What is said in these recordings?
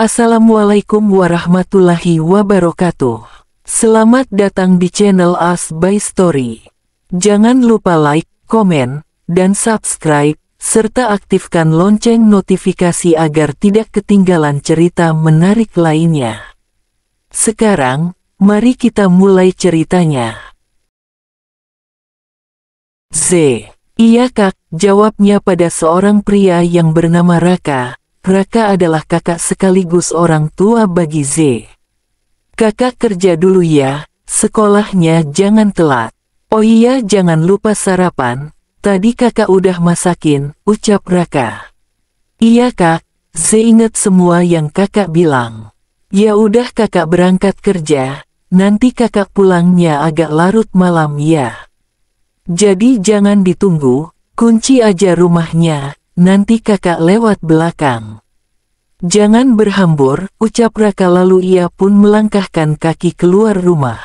Assalamualaikum warahmatullahi wabarakatuh. Selamat datang di channel As by Story. Jangan lupa like, komen, dan subscribe, serta aktifkan lonceng notifikasi agar tidak ketinggalan cerita menarik lainnya. Sekarang, mari kita mulai ceritanya. Z. Iya kak, jawabnya pada seorang pria yang bernama Raka. Raka adalah kakak sekaligus orang tua bagi Z. Kakak kerja dulu ya, sekolahnya jangan telat. Oh iya jangan lupa sarapan, tadi kakak udah masakin, ucap Raka. Iya kak, Z ingat semua yang kakak bilang. Ya udah kakak berangkat kerja, nanti kakak pulangnya agak larut malam ya. Jadi jangan ditunggu, kunci aja rumahnya. Nanti kakak lewat belakang. Jangan berhambur, ucap Raka lalu ia pun melangkahkan kaki keluar rumah.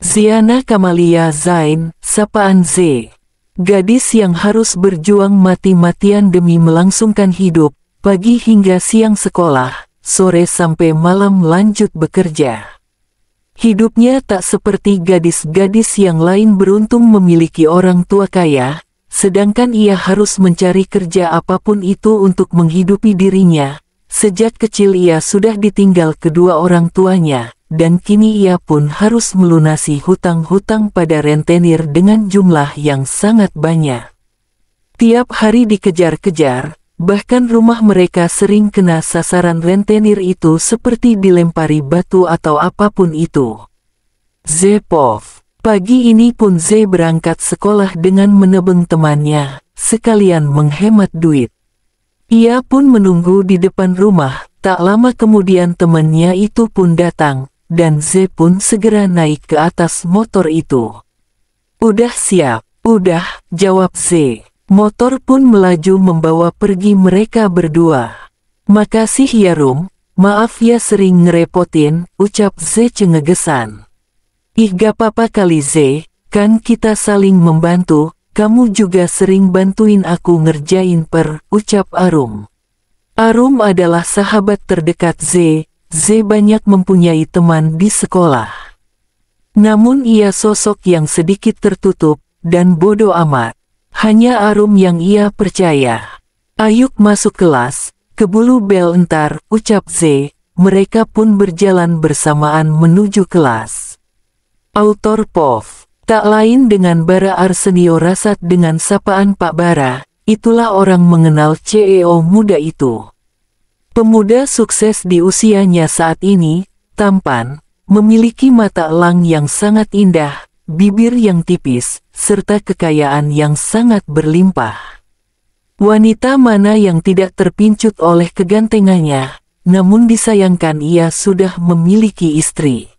Ziana Kamalia Zain, sapaan Z. Gadis yang harus berjuang mati-matian demi melangsungkan hidup, pagi hingga siang sekolah, sore sampai malam lanjut bekerja. Hidupnya tak seperti gadis-gadis yang lain beruntung memiliki orang tua kaya, sedangkan ia harus mencari kerja apapun itu untuk menghidupi dirinya. Sejak kecil ia sudah ditinggal kedua orang tuanya, dan kini ia pun harus melunasi hutang-hutang pada rentenir dengan jumlah yang sangat banyak. Tiap hari dikejar-kejar, bahkan rumah mereka sering kena sasaran rentenir itu seperti dilempari batu atau apapun itu. Zepov. Pagi ini pun Z berangkat sekolah dengan menebeng temannya, sekalian menghemat duit. Ia pun menunggu di depan rumah, tak lama kemudian temannya itu pun datang, dan Z pun segera naik ke atas motor itu. Udah siap, udah, jawab Z. Motor pun melaju membawa pergi mereka berdua. Makasih ya Rum, maaf ya sering ngerepotin, ucap Z cengegesan. Ih gak apa-apa kali Z, kan kita saling membantu, kamu juga sering bantuin aku ngerjain ucap Arum. Arum adalah sahabat terdekat Z. Z banyak mempunyai teman di sekolah. Namun ia sosok yang sedikit tertutup, dan bodoh amat. Hanya Arum yang ia percaya. Ayuk masuk kelas, kebulu bel entar, ucap Z. Mereka pun berjalan bersamaan menuju kelas. Autor POV, tak lain dengan Bara Arsenio Rasat dengan sapaan Pak Bara, itulah orang mengenal CEO muda itu. Pemuda sukses di usianya saat ini, tampan, memiliki mata elang yang sangat indah, bibir yang tipis, serta kekayaan yang sangat berlimpah. Wanita mana yang tidak terpincut oleh kegantengannya, namun disayangkan ia sudah memiliki istri.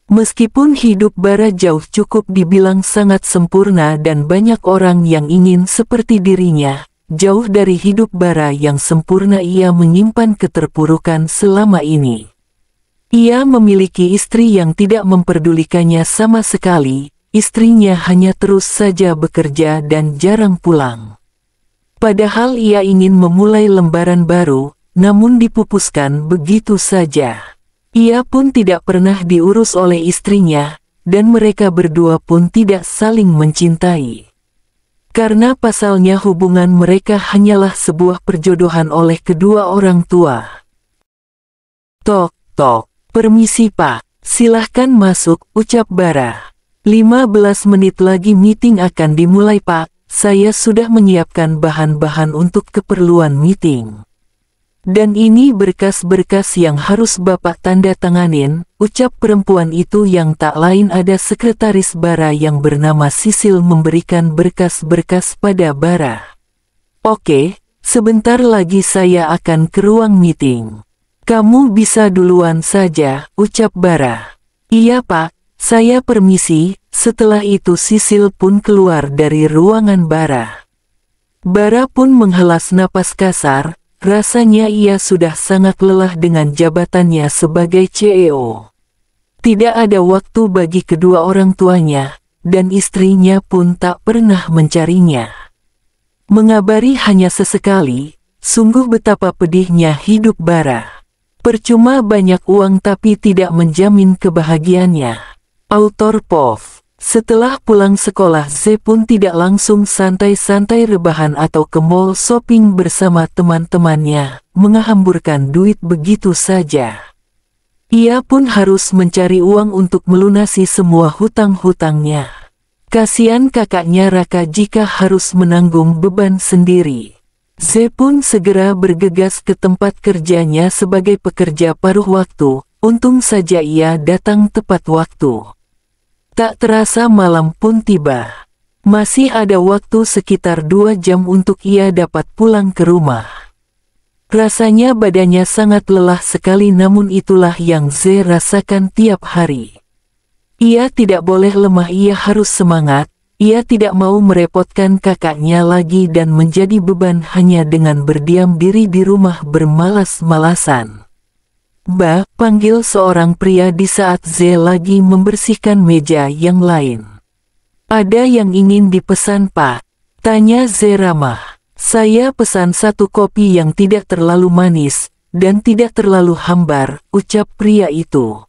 Meskipun hidup Bara jauh cukup dibilang sangat sempurna dan banyak orang yang ingin seperti dirinya, jauh dari hidup Bara yang sempurna ia menyimpan keterpurukan selama ini. Ia memiliki istri yang tidak memperdulikannya sama sekali, istrinya hanya terus saja bekerja dan jarang pulang. Padahal ia ingin memulai lembaran baru, namun dipupuskan begitu saja. Ia pun tidak pernah diurus oleh istrinya, dan mereka berdua pun tidak saling mencintai. Karena pasalnya hubungan mereka hanyalah sebuah perjodohan oleh kedua orang tua. Tok, tok, permisi pak, silahkan masuk, ucap Bara. 15 menit lagi meeting akan dimulai pak, saya sudah menyiapkan bahan-bahan untuk keperluan meeting. Dan ini berkas-berkas yang harus Bapak tanda tanganin, ucap perempuan itu yang tak lain ada sekretaris Bara yang bernama Sisil memberikan berkas-berkas pada Bara. Oke, sebentar lagi saya akan ke ruang meeting. Kamu bisa duluan saja, ucap Bara. Iya pak, saya permisi, setelah itu Sisil pun keluar dari ruangan Bara. Bara pun menghela napas kasar. Rasanya ia sudah sangat lelah dengan jabatannya sebagai CEO. Tidak ada waktu bagi kedua orang tuanya, dan istrinya pun tak pernah mencarinya. Mengabari hanya sesekali, sungguh betapa pedihnya hidup Bara. Percuma banyak uang tapi tidak menjamin kebahagiaannya. Autor POV. Setelah pulang sekolah, Z pun tidak langsung santai-santai rebahan atau ke mall shopping bersama teman-temannya, menghamburkan duit begitu saja. Ia pun harus mencari uang untuk melunasi semua hutang-hutangnya. Kasihan kakaknya Raka jika harus menanggung beban sendiri. Z pun segera bergegas ke tempat kerjanya sebagai pekerja paruh waktu. Untung saja ia datang tepat waktu. Tak terasa malam pun tiba. Masih ada waktu sekitar 2 jam untuk ia dapat pulang ke rumah. Rasanya badannya sangat lelah sekali, namun itulah yang Z rasakan tiap hari. Ia tidak boleh lemah, ia harus semangat. Ia tidak mau merepotkan kakaknya lagi dan menjadi beban hanya dengan berdiam diri di rumah bermalas-malasan. Bah, panggil seorang pria di saat Z lagi membersihkan meja yang lain. Ada yang ingin dipesan, Pak? Tanya Z ramah. Saya pesan 1 kopi yang tidak terlalu manis dan tidak terlalu hambar, ucap pria itu.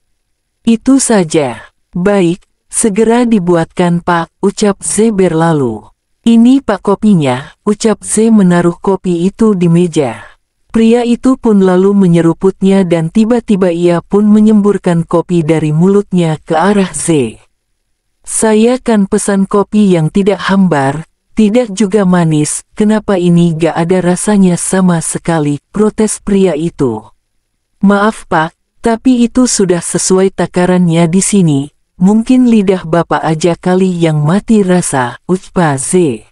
Itu saja. Baik, segera dibuatkan, Pak, ucap Z berlalu. Ini Pak kopinya, ucap Z menaruh kopi itu di meja. Pria itu pun lalu menyeruputnya dan tiba-tiba ia pun menyemburkan kopi dari mulutnya ke arah Z. Saya kan pesan kopi yang tidak hambar, tidak juga manis, kenapa ini gak ada rasanya sama sekali, protes pria itu. Maaf Pak, tapi itu sudah sesuai takarannya di sini, mungkin lidah Bapak aja kali yang mati rasa, ucap Z.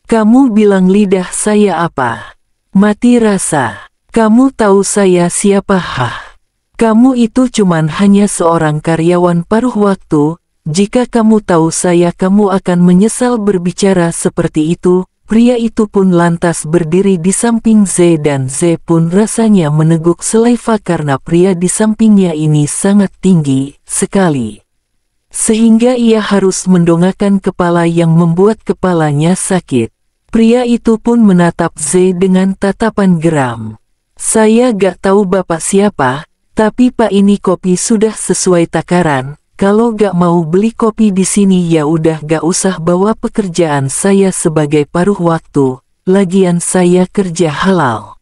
Kamu bilang lidah saya apa? Mati rasa. Kamu tahu saya siapa? Hah? Kamu itu cuman hanya seorang karyawan paruh waktu. Jika kamu tahu saya, kamu akan menyesal berbicara seperti itu. Pria itu pun lantas berdiri di samping Z dan Z pun rasanya meneguk selaiva karena pria di sampingnya ini sangat tinggi sekali. Sehingga ia harus mendongakkan kepala yang membuat kepalanya sakit. Pria itu pun menatap Z dengan tatapan geram. Saya gak tahu Bapak siapa, tapi Pak ini kopi sudah sesuai takaran. Kalau gak mau beli kopi di sini ya udah gak usah bawa pekerjaan saya sebagai paruh waktu. Lagian saya kerja halal.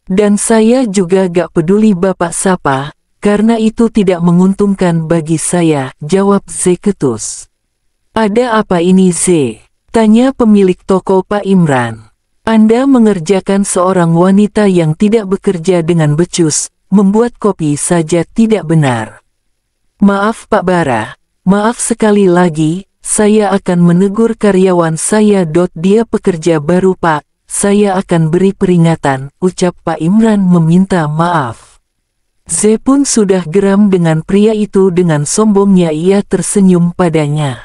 Dan saya juga gak peduli Bapak siapa, karena itu tidak menguntungkan bagi saya, jawab Z ketus. Ada apa ini Z? Tanya pemilik toko Pak Imran. Anda mengerjakan seorang wanita yang tidak bekerja dengan becus, membuat kopi saja tidak benar. Maaf Pak Bara, maaf sekali lagi, saya akan menegur karyawan saya. Dia pekerja baru Pak, saya akan beri peringatan, ucap Pak Imran meminta maaf. Z pun sudah geram dengan pria itu, dengan sombongnya ia tersenyum padanya.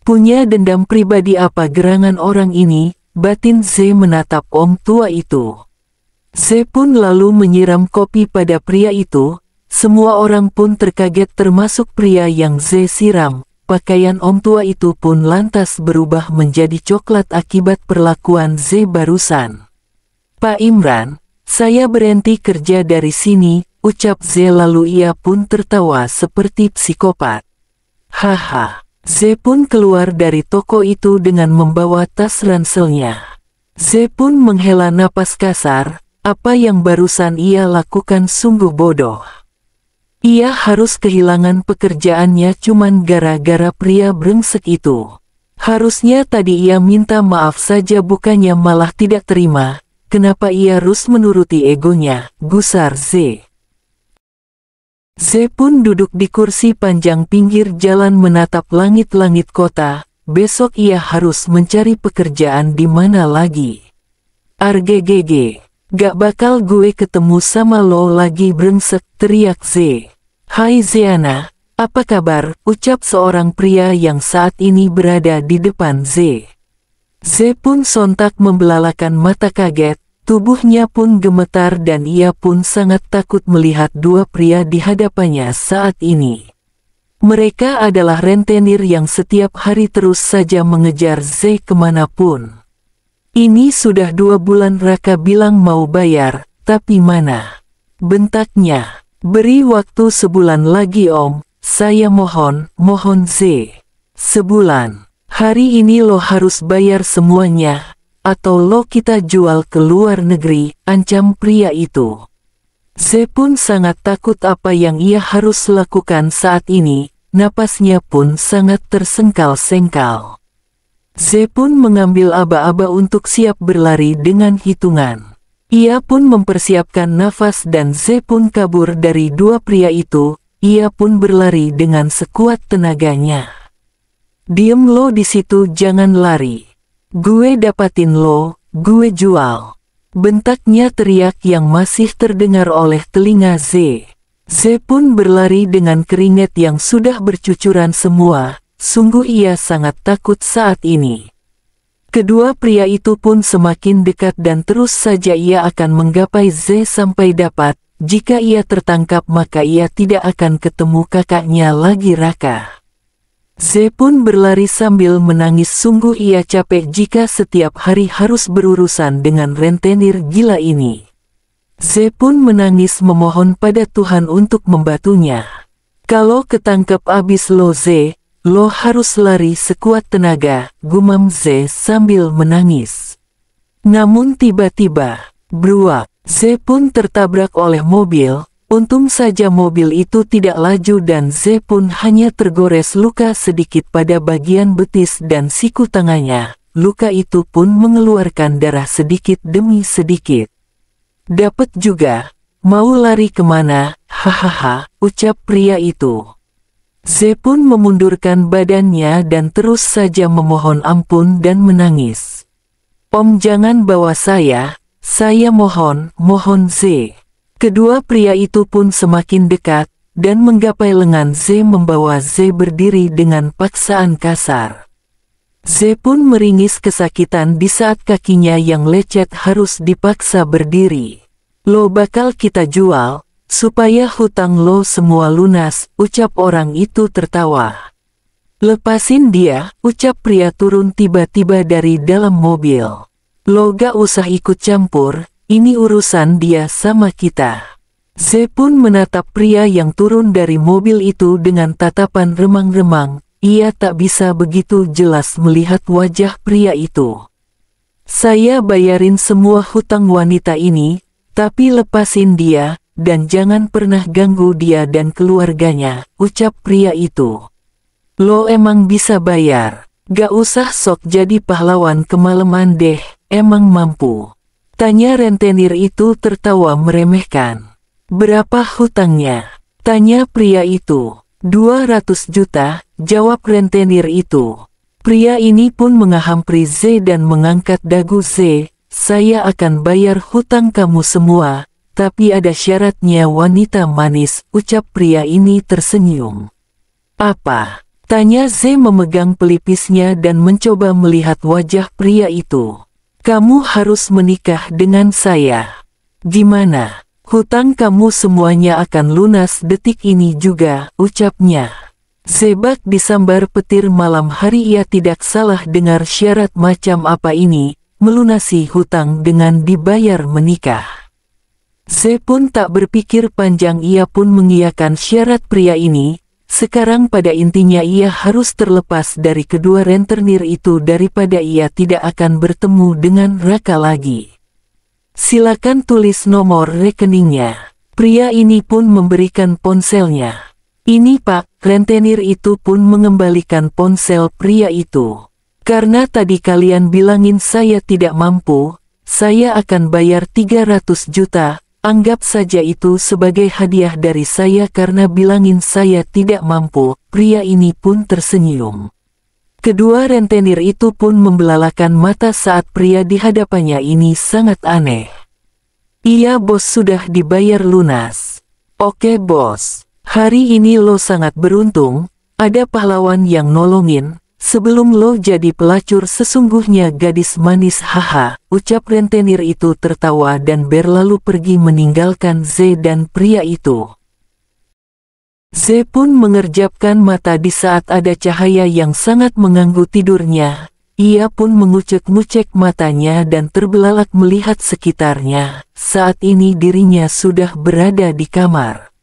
Punya dendam pribadi apa gerangan orang ini, batin Z menatap om tua itu. Z pun lalu menyiram kopi pada pria itu, semua orang pun terkaget termasuk pria yang Z siram. Pakaian om tua itu pun lantas berubah menjadi coklat akibat perlakuan Z barusan. Pak Imran, saya berhenti kerja dari sini, ucap Z lalu ia pun tertawa seperti psikopat. Haha. Z pun keluar dari toko itu dengan membawa tas ranselnya. Z pun menghela napas kasar, apa yang barusan ia lakukan sungguh bodoh. Ia harus kehilangan pekerjaannya cuman gara-gara pria brengsek itu. Harusnya tadi ia minta maaf saja bukannya malah tidak terima, kenapa ia harus menuruti egonya, gusar Z. Z pun duduk di kursi panjang pinggir jalan menatap langit-langit kota. Besok ia harus mencari pekerjaan di mana lagi. Argegege, gak bakal gue ketemu sama lo lagi brengsek, teriak Z. Hai Zeana, apa kabar, ucap seorang pria yang saat ini berada di depan Z. Z pun sontak membelalakan mata kaget. Tubuhnya pun gemetar dan ia pun sangat takut melihat dua pria di hadapannya saat ini. Mereka adalah rentenir yang setiap hari terus saja mengejar Z kemanapun. Ini sudah 2 bulan Raka bilang mau bayar, tapi mana? bentaknya. Beri waktu sebulan lagi om, saya mohon Z. Sebulan. Hari ini lo harus bayar semuanya, atau lo kita jual ke luar negeri, ancam pria itu. Z pun sangat takut apa yang ia harus lakukan saat ini, napasnya pun sangat tersengkal-sengkal. Z pun mengambil aba-aba untuk siap berlari dengan hitungan. Ia pun mempersiapkan nafas dan Z pun kabur dari dua pria itu, ia pun berlari dengan sekuat tenaganya. Diem lo di situ, jangan lari. Gue dapatin lo, gue jual. Bentaknya teriak yang masih terdengar oleh telinga Z. Z pun berlari dengan keringat yang sudah bercucuran semua, sungguh ia sangat takut saat ini. Kedua pria itu pun semakin dekat dan terus saja ia akan menggapai Z sampai dapat, jika ia tertangkap maka ia tidak akan ketemu kakaknya lagi Raka. Z pun berlari sambil menangis, sungguh ia capek jika setiap hari harus berurusan dengan rentenir gila ini. Z pun menangis memohon pada Tuhan untuk membantunya. Kalau ketangkep abis lo Z, lo harus lari sekuat tenaga, gumam Z sambil menangis. Namun tiba-tiba, bruak, Z pun tertabrak oleh mobil. Untung saja mobil itu tidak laju dan Z pun hanya tergores luka sedikit pada bagian betis dan siku tangannya. Luka itu pun mengeluarkan darah sedikit demi sedikit. Dapat juga, mau lari kemana, hahaha, ucap pria itu. Z pun memundurkan badannya dan terus saja memohon ampun dan menangis. Om jangan bawa saya mohon Z. Kedua pria itu pun semakin dekat, dan menggapai lengan Z membawa Z berdiri dengan paksaan kasar. Z pun meringis kesakitan di saat kakinya yang lecet harus dipaksa berdiri. Lo bakal kita jual, supaya hutang lo semua lunas, ucap orang itu tertawa. Lepasin dia, ucap pria turun tiba-tiba dari dalam mobil. Lo gak usah ikut campur, ini urusan dia sama kita. Z pun menatap pria yang turun dari mobil itu dengan tatapan remang-remang, ia tak bisa begitu jelas melihat wajah pria itu. Saya bayarin semua hutang wanita ini, tapi lepasin dia, dan jangan pernah ganggu dia dan keluarganya, ucap pria itu. Lo emang bisa bayar, gak usah sok jadi pahlawan kemalaman deh, emang mampu. Tanya rentenir itu tertawa meremehkan. Berapa hutangnya? Tanya pria itu. 200 juta, jawab rentenir itu. Pria ini pun menghampiri Z dan mengangkat dagu Z, saya akan bayar hutang kamu semua. Tapi ada syaratnya wanita manis, ucap pria ini tersenyum. Apa? Tanya Z memegang pelipisnya dan mencoba melihat wajah pria itu. Kamu harus menikah dengan saya. Gimana? Hutang kamu semuanya akan lunas detik ini juga, ucapnya. Z bak disambar petir malam hari, ia tidak salah dengar syarat macam apa ini, melunasi hutang dengan dibayar menikah. Z pun tak berpikir panjang, ia pun mengiyakan syarat pria ini. Sekarang pada intinya ia harus terlepas dari kedua rentenir itu daripada ia tidak akan bertemu dengan Raka lagi. Silakan tulis nomor rekeningnya. Pria ini pun memberikan ponselnya. Ini pak, rentenir itu pun mengembalikan ponsel pria itu. Karena tadi kalian bilangin saya tidak mampu, saya akan bayar 300 juta. Anggap saja itu sebagai hadiah dari saya karena bilangin saya tidak mampu. Pria ini pun tersenyum. Kedua rentenir itu pun membelalakan mata saat pria di hadapannya ini sangat aneh. Iya bos, sudah dibayar lunas. Oke bos, hari ini lo sangat beruntung, ada pahlawan yang nolongin. Sebelum lo jadi pelacur sesungguhnya gadis manis, haha, ucap rentenir itu tertawa dan berlalu pergi meninggalkan Z dan pria itu. Z pun mengerjapkan mata di saat ada cahaya yang sangat mengganggu tidurnya. ia pun mengucek-ngucek matanya dan terbelalak melihat sekitarnya. Saat ini dirinya sudah berada di kamar.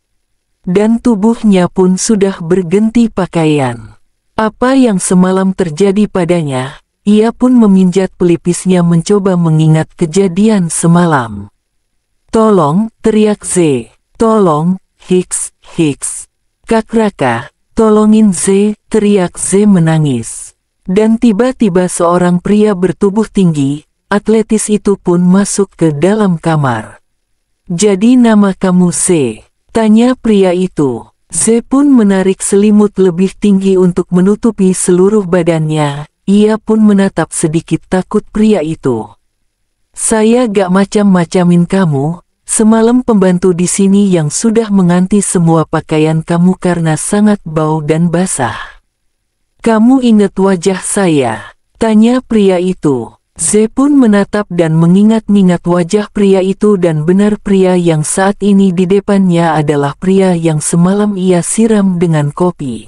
Dan tubuhnya pun sudah berganti pakaian. Apa yang semalam terjadi padanya? Ia pun meminjat pelipisnya mencoba mengingat kejadian semalam. "Tolong," teriak Z. "Tolong, Hicks, Hicks. Kak Raka, tolongin Z," teriak Z menangis. Dan tiba-tiba seorang pria bertubuh tinggi, atletis itu pun masuk ke dalam kamar. "Jadi nama kamu Z?" tanya pria itu. Z pun menarik selimut lebih tinggi untuk menutupi seluruh badannya. Ia pun menatap sedikit takut pria itu. "Saya gak macam-macamin kamu. Semalam pembantu di sini yang sudah menganti semua pakaian kamu karena sangat bau dan basah." "Kamu ingat wajah saya?" tanya pria itu. Z pun menatap dan mengingat-ingat wajah pria itu dan benar pria yang saat ini di depannya adalah pria yang semalam ia siram dengan kopi.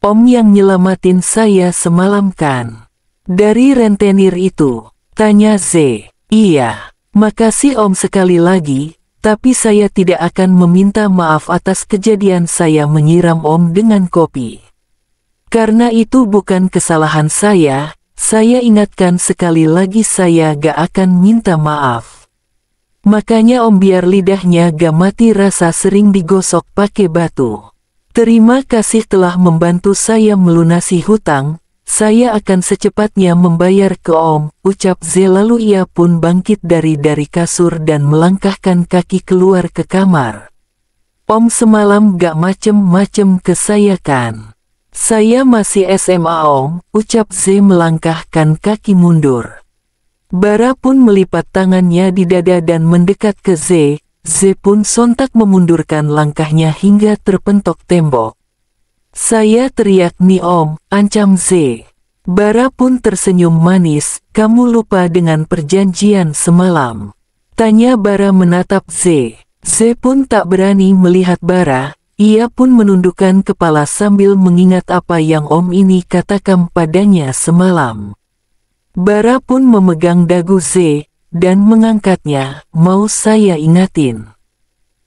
"Om yang nyelamatin saya semalam kan? Dari rentenir itu?" tanya Z. "Iya, makasih Om sekali lagi, tapi saya tidak akan meminta maaf atas kejadian saya menyiram Om dengan kopi. Karena itu bukan kesalahan saya ingatkan sekali lagi saya gak akan minta maaf. Makanya Om biar lidahnya gak mati rasa sering digosok pakai batu. Terima kasih telah membantu saya melunasi hutang, saya akan secepatnya membayar ke Om," ucap Z. Lalu ia pun bangkit dari kasur dan melangkahkan kaki keluar ke kamar. "Om semalam gak macem-macem ke saya kan? Saya masih SMA Om," ucap Z melangkahkan kaki mundur. Bara pun melipat tangannya di dada dan mendekat ke Z. Z pun sontak memundurkan langkahnya hingga terpentok tembok. "Saya teriak nih Om," ancam Z. Bara pun tersenyum manis. "Kamu lupa dengan perjanjian semalam?" tanya Bara menatap Z. Z pun tak berani melihat Bara. Ia pun menundukkan kepala sambil mengingat apa yang Om ini katakan padanya semalam. Bara pun memegang dagu Z dan mengangkatnya. "Mau saya ingatin?"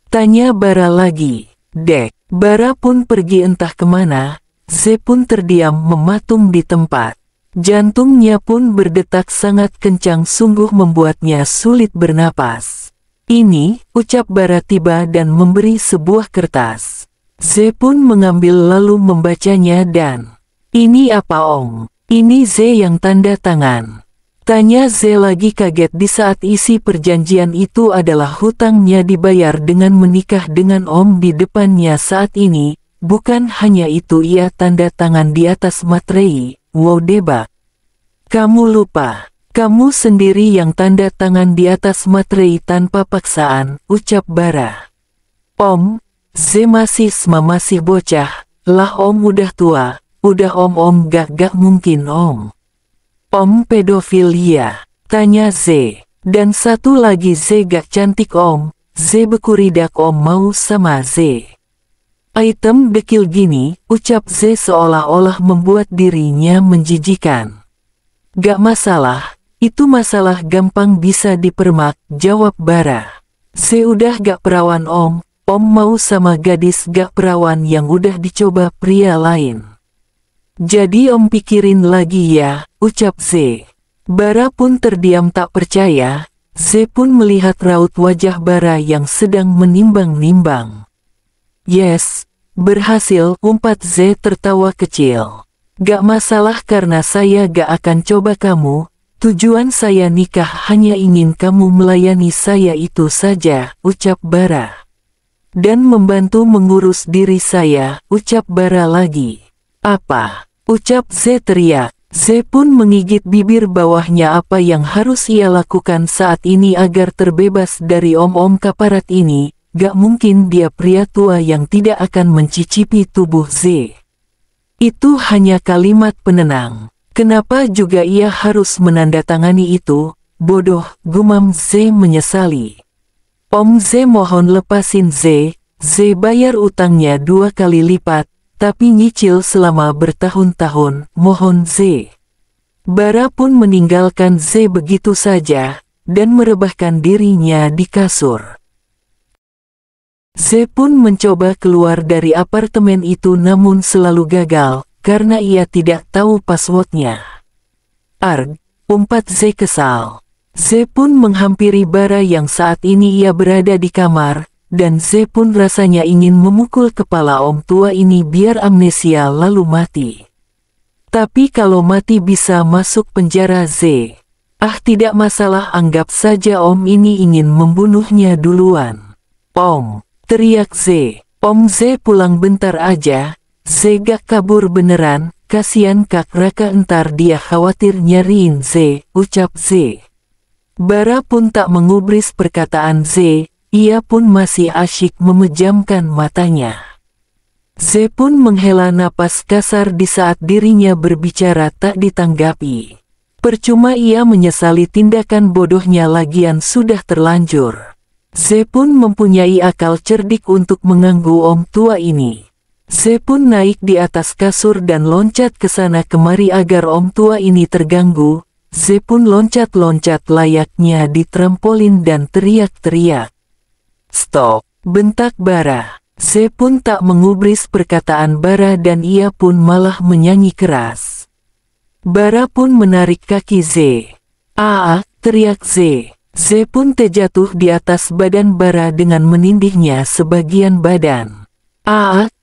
tanya Bara lagi. "Dek." Bara pun pergi entah kemana. Z pun terdiam mematung di tempat. Jantungnya pun berdetak sangat kencang sungguh membuatnya sulit bernapas. "Ini," ucap Bara tiba dan memberi sebuah kertas. Z pun mengambil lalu membacanya dan, "Ini apa Om?" "Ini Z yang tanda tangan," tanya Z lagi kaget di saat isi perjanjian itu adalah hutangnya dibayar dengan menikah dengan Om di depannya saat ini. Bukan hanya itu ia tanda tangan di atas materai. "Wow debak. Kamu lupa. Kamu sendiri yang tanda tangan di atas materai tanpa paksaan," ucap Bara. "Om, Z masih bocah, lah Om udah tua, udah Om gak mungkin Om." "Om pedofil ya?" tanya Z. "Dan satu lagi Z gak cantik Om." Z bekuridak. "Om mau sama Z?" "Item dekil gini," ucap Z seolah-olah membuat dirinya menjijikan. "Gak masalah. Itu masalah gampang bisa dipermak," jawab Bara. "Z udah gak perawan Om. Om mau sama gadis gak perawan yang udah dicoba pria lain. Jadi Om pikirin lagi ya," ucap Z. Bara pun terdiam tak percaya. Z pun melihat raut wajah Bara yang sedang menimbang-nimbang. "Yes, berhasil," umpat Z tertawa kecil. "Gak masalah karena saya gak akan coba kamu. Tujuan saya nikah hanya ingin kamu melayani saya itu saja," ucap Bara. "Dan membantu mengurus diri saya," ucap Bara lagi. "Apa?" ucap Z teriak. Z pun menggigit bibir bawahnya. Apa yang harus ia lakukan saat ini agar terbebas dari om-om kaparat ini? Gak mungkin dia pria tua yang tidak akan mencicipi tubuh Z. Itu hanya kalimat penenang. Kenapa juga ia harus menandatangani itu? Bodoh, gumam Z menyesali. Om Z mohon lepasin Z. Z bayar utangnya 2 kali lipat, tapi nyicil selama bertahun-tahun, mohon Z. Bara pun meninggalkan Z begitu saja, dan merebahkan dirinya di kasur. Z pun mencoba keluar dari apartemen itu namun selalu gagal, karena ia tidak tahu passwordnya. Arg, umpat Z kesal. Z pun menghampiri Bara yang saat ini ia berada di kamar, dan Z pun rasanya ingin memukul kepala om tua ini biar amnesia lalu mati. Tapi kalau mati bisa masuk penjara Z. Ah tidak masalah, anggap saja om ini ingin membunuhnya duluan. Om, teriak Z. Om Z pulang bentar aja, Z gak kabur beneran, kasihan Kak Raka entar dia khawatir nyariin Z, ucap Z. Bara pun tak mengubris perkataan Z, ia pun masih asyik memejamkan matanya. Z pun menghela napas kasar di saat dirinya berbicara tak ditanggapi. Percuma ia menyesali tindakan bodohnya lagian sudah terlanjur. Z pun mempunyai akal cerdik untuk mengganggu om tua ini. Z pun naik di atas kasur dan loncat ke sana kemari agar om tua ini terganggu. Z pun loncat-loncat layaknya di trampolin dan teriak-teriak. Stop, bentak Bara. Z pun tak mengubris perkataan Bara dan ia pun malah menyanyi keras. Bara pun menarik kaki Z. Teriak Z. Z pun terjatuh di atas badan Bara dengan menindihnya sebagian badan.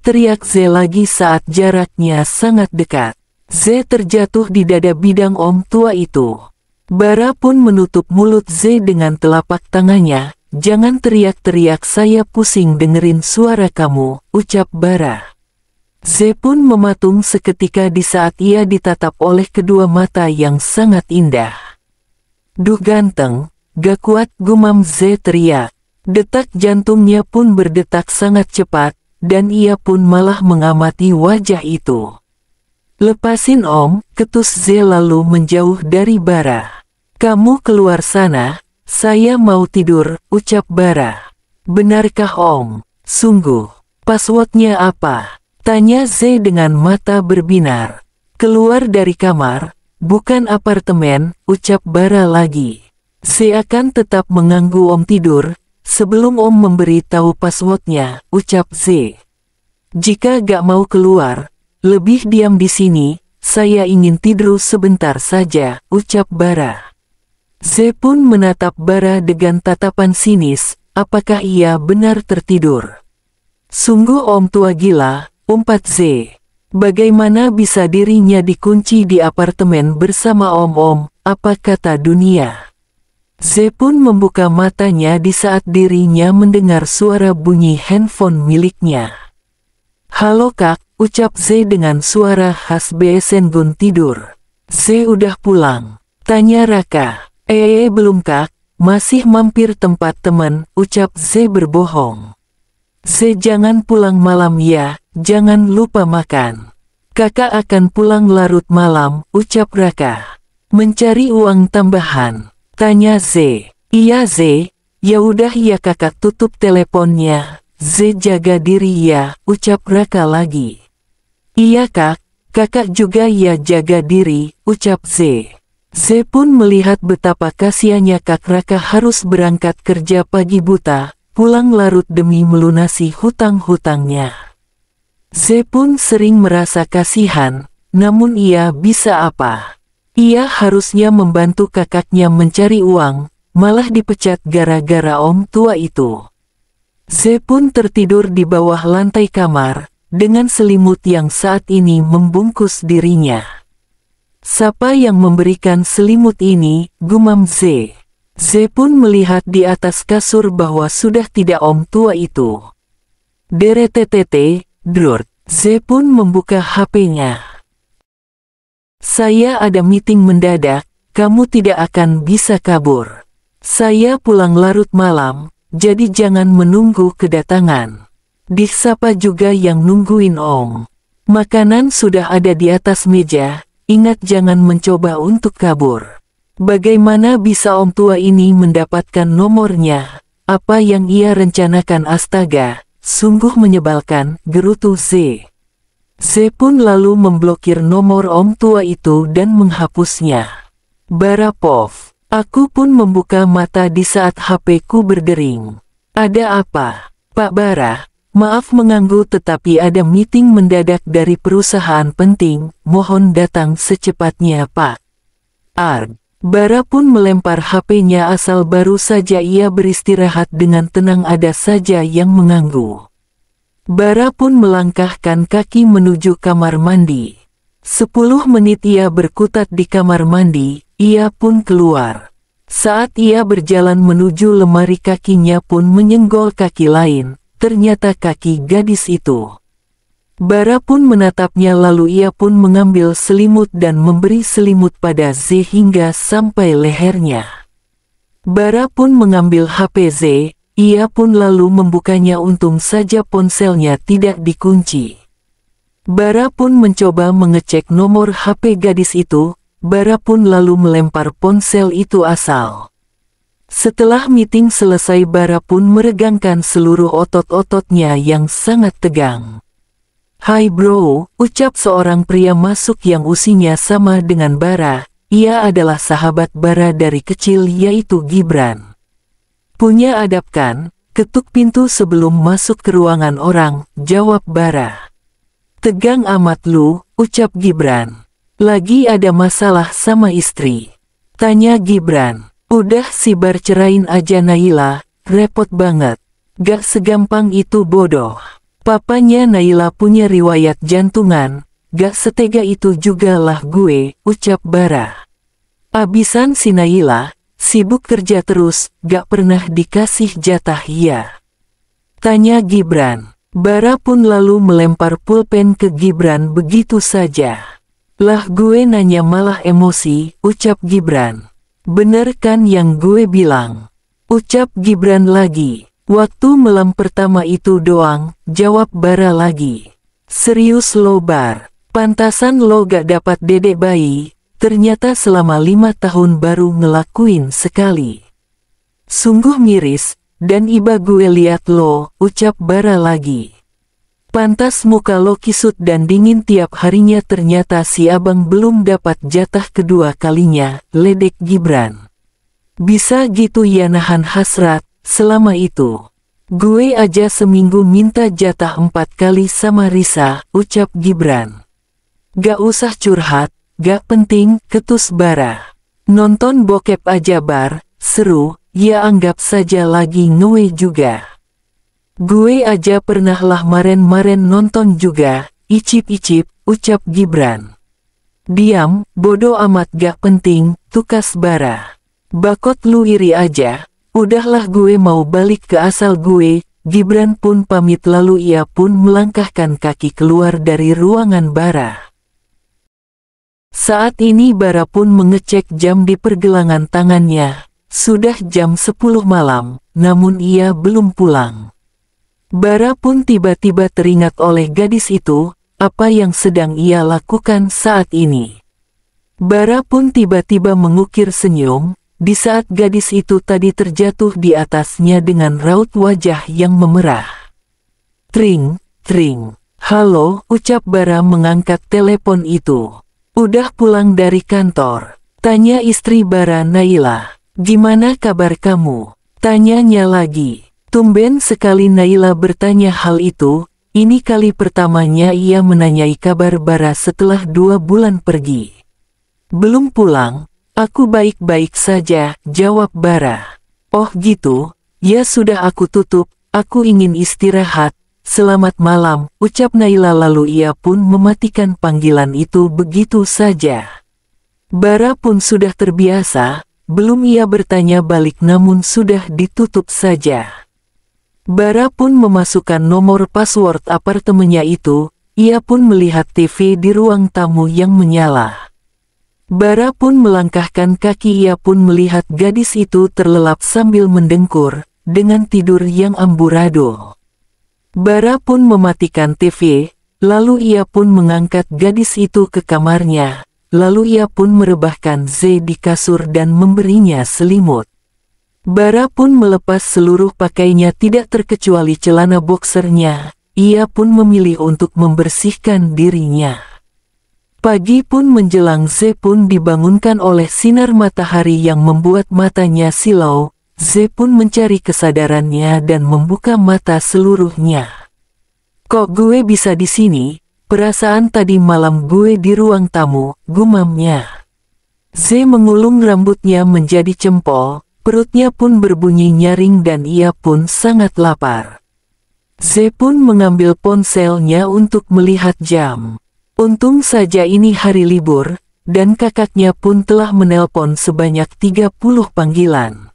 Teriak Z lagi saat jaraknya sangat dekat. Z terjatuh di dada bidang om tua itu. Bara pun menutup mulut Z dengan telapak tangannya. Jangan teriak-teriak, saya pusing dengerin suara kamu, ucap Bara. Z pun mematung seketika di saat ia ditatap oleh kedua mata yang sangat indah. Duh ganteng, gak kuat, gumam Z teriak. Detak jantungnya pun berdetak sangat cepat, dan ia pun malah mengamati wajah itu. Lepasin om, ketus Z lalu menjauh dari Bara. Kamu keluar sana. Saya mau tidur, ucap Bara. Benarkah om? Sungguh. Passwordnya apa? Tanya Z dengan mata berbinar. Keluar dari kamar, bukan apartemen, ucap Bara lagi. Z akan tetap mengganggu om tidur, sebelum om memberi tahu passwordnya, ucap Z. Jika gak mau keluar, lebih diam di sini, saya ingin tidur sebentar saja, ucap Bara. Z pun menatap Bara dengan tatapan sinis, apakah ia benar tertidur? Sungguh om tua gila, umpat Z. Bagaimana bisa dirinya dikunci di apartemen bersama om-om, apa kata dunia? Z pun membuka matanya di saat dirinya mendengar suara bunyi handphone miliknya. Halo kak, ucap Z dengan suara khas BSN gun tidur. Z udah pulang? Tanya Raka. Belum kak, masih mampir tempat teman, ucap Z berbohong. Z jangan pulang malam ya, jangan lupa makan. Kakak akan pulang larut malam, ucap Raka. Mencari uang tambahan, tanya Z. Iya Z, ya udah ya kakak tutup teleponnya. Z jaga diri ya, ucap Raka lagi. Iya kak, kakak juga ya jaga diri, ucap Z. Z pun melihat betapa kasihannya Kak Raka harus berangkat kerja pagi buta, pulang larut demi melunasi hutang-hutangnya. Z pun sering merasa kasihan, namun ia bisa apa? Ia harusnya membantu kakaknya mencari uang, malah dipecat gara-gara om tua itu. Z pun tertidur di bawah lantai kamar, dengan selimut yang saat ini membungkus dirinya. Siapa yang memberikan selimut ini, gumam Z. Z pun melihat di atas kasur bahwa sudah tidak om tua itu. Deretetete, drut. Z pun membuka HP-nya. Saya ada meeting mendadak, kamu tidak akan bisa kabur. Saya pulang larut malam, jadi jangan menunggu kedatangan. Siapa juga yang nungguin om. Makanan sudah ada di atas meja. Ingat jangan mencoba untuk kabur. Bagaimana bisa om tua ini mendapatkan nomornya? Apa yang ia rencanakan? Astaga, sungguh menyebalkan, gerutu Z. Z pun lalu memblokir nomor om tua itu dan menghapusnya. Bara Pov. Aku pun membuka mata di saat HP-ku berdering. Ada apa? Pak Bara, maaf mengganggu tetapi ada meeting mendadak dari perusahaan penting, mohon datang secepatnya Pak. Arg. Bara pun melempar HP-nya asal baru saja ia beristirahat dengan tenang ada saja yang mengganggu. Bara pun melangkahkan kaki menuju kamar mandi. 10 menit ia berkutat di kamar mandi, ia pun keluar. Saat ia berjalan menuju lemari kakinya pun menyenggol kaki lain, ternyata kaki gadis itu. Bara pun menatapnya lalu ia pun mengambil selimut dan memberi selimut pada Z hingga sampai lehernya. Bara pun mengambil HP Z, ia pun lalu membukanya untung saja ponselnya tidak dikunci. Bara pun mencoba mengecek nomor HP gadis itu, Bara pun lalu melempar ponsel itu asal. Setelah meeting selesai Bara pun meregangkan seluruh otot-ototnya yang sangat tegang. Hai bro, ucap seorang pria masuk yang usianya sama dengan Bara, ia adalah sahabat Bara dari kecil yaitu Gibran. Punya adab kan, ketuk pintu sebelum masuk ke ruangan orang, jawab Bara. Tegang amat lu, ucap Gibran. Lagi ada masalah sama istri. Tanya Gibran. Udah si Bar cerain aja Naila, repot banget. Gak segampang itu bodoh. Papanya Naila punya riwayat jantungan, gak setega itu juga lah gue, ucap Bara. Abisan si Naila, sibuk kerja terus, gak pernah dikasih jatah ya. Tanya Gibran. Bara pun lalu melempar pulpen ke Gibran begitu saja. Lah gue nanya malah emosi, ucap Gibran. Bener kan yang gue bilang? Ucap Gibran lagi. Waktu malam pertama itu doang, jawab Bara lagi. Serius lo Bar, pantasan lo gak dapat dedek bayi, ternyata selama 5 tahun baru ngelakuin sekali. Sungguh miris, dan iba gue liat lo, ucap Bara lagi. Pantas muka lo kisut dan dingin tiap harinya ternyata si abang belum dapat jatah kedua kalinya, ledek Gibran. Bisa gitu ya nahan hasrat, selama itu. Gue aja seminggu minta jatah 4 kali sama Risa, ucap Gibran. Gak usah curhat, gak penting, ketus Bara. Nonton bokep aja Bar, seru, ya anggap saja lagi ngewe juga. Gue aja pernah lah maren-maren nonton juga, icip-icip, ucap Gibran. Diam, bodoh amat gak penting, tukas Bara. Bakot lu iri aja, udahlah gue mau balik ke asal gue. Gibran pun pamit lalu ia pun melangkahkan kaki keluar dari ruangan Bara. Saat ini Bara pun mengecek jam di pergelangan tangannya, sudah jam 10 malam, namun ia belum pulang. Bara pun tiba-tiba teringat oleh gadis itu, apa yang sedang ia lakukan saat ini. Bara pun tiba-tiba mengukir senyum, di saat gadis itu tadi terjatuh di atasnya dengan raut wajah yang memerah. Tring, tring. Halo, ucap Bara mengangkat telepon itu. Udah pulang dari kantor? Tanya istri Bara Naila. Gimana kabar kamu? Tanyanya lagi. Tumben sekali Naila bertanya hal itu, ini kali pertamanya ia menanyai kabar Bara setelah 2 bulan pergi. Belum pulang, aku baik-baik saja, jawab Bara. Oh gitu, ya sudah aku tutup, aku ingin istirahat, selamat malam, ucap Naila lalu ia pun mematikan panggilan itu begitu saja. Bara pun sudah terbiasa, belum ia bertanya balik namun sudah ditutup saja. Bara pun memasukkan nomor password apartemennya itu, ia pun melihat TV di ruang tamu yang menyala. Bara pun melangkahkan kaki ia pun melihat gadis itu terlelap sambil mendengkur, dengan tidur yang amburadul. Bara pun mematikan TV, lalu ia pun mengangkat gadis itu ke kamarnya, lalu ia pun merebahkan Z di kasur dan memberinya selimut. Bara pun melepas seluruh pakainya tidak terkecuali celana boxernya, ia pun memilih untuk membersihkan dirinya. Pagi pun menjelang, Ze pun dibangunkan oleh sinar matahari yang membuat matanya silau. Ze pun mencari kesadarannya dan membuka mata seluruhnya. Kok gue bisa di sini? Perasaan tadi malam gue di ruang tamu, gumamnya. Ze mengulung rambutnya menjadi cempol, perutnya pun berbunyi nyaring dan ia pun sangat lapar. Ze pun mengambil ponselnya untuk melihat jam. Untung saja ini hari libur, dan kakaknya pun telah menelpon sebanyak 30 panggilan.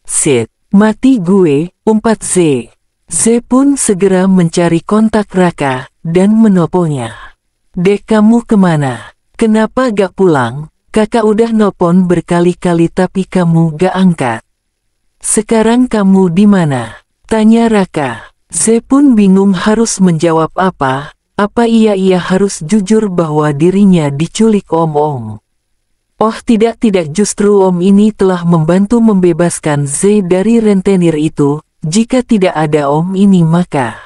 Sit, mati gue, umpat Ze. Ze pun segera mencari kontak Raka dan menelponnya. Dek, kamu kemana? Kenapa gak pulang? Kakak udah nelpon berkali-kali tapi kamu gak angkat. Sekarang kamu di mana? Tanya Raka. Ze pun bingung harus menjawab apa. Apa ia harus jujur bahwa dirinya diculik Om? Oh tidak, justru Om ini telah membantu membebaskan Ze dari rentenir itu. Jika tidak ada Om ini maka